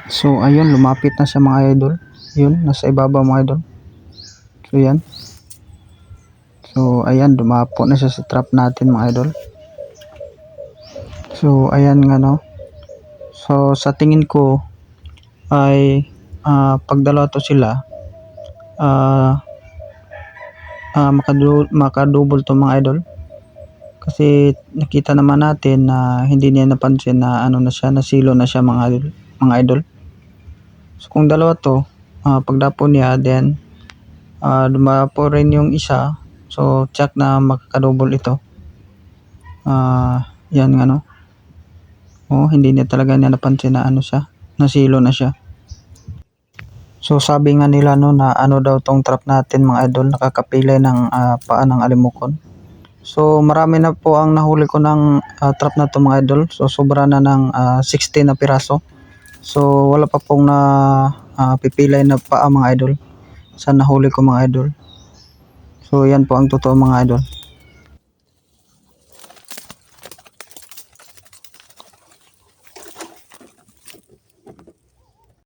So ayun, lumapit na siya mga idol. Yun, nasa ibabaw mga idol. So yan. So ayan, dumapo na siya sa trap natin mga idol. So ayan nga no. So sa tingin ko ay pag dalawa to sila, makadouble to mga idol. Kasi nakita naman natin na hindi niya napansin na ano na siya, nasilo na siya mga idol. So kung dalawa to, pagdapo niya, then dumapo rin yung isa, so check na makakadouble ito. Yan nga no. Hindi niya talaga niya napansin na ano siya, nasilo na siya. So sabi nga nila no na ano daw tong trap natin mga idol, nakakapilay ng paa ng alimokon. So marami na po ang nahuli ko ng trap na to mga idol. So sobra na ng 16 na piraso. So wala pa pong na pipilay na paa mga idol sa nahuli ko mga idol. So yan po ang totoo mga idol.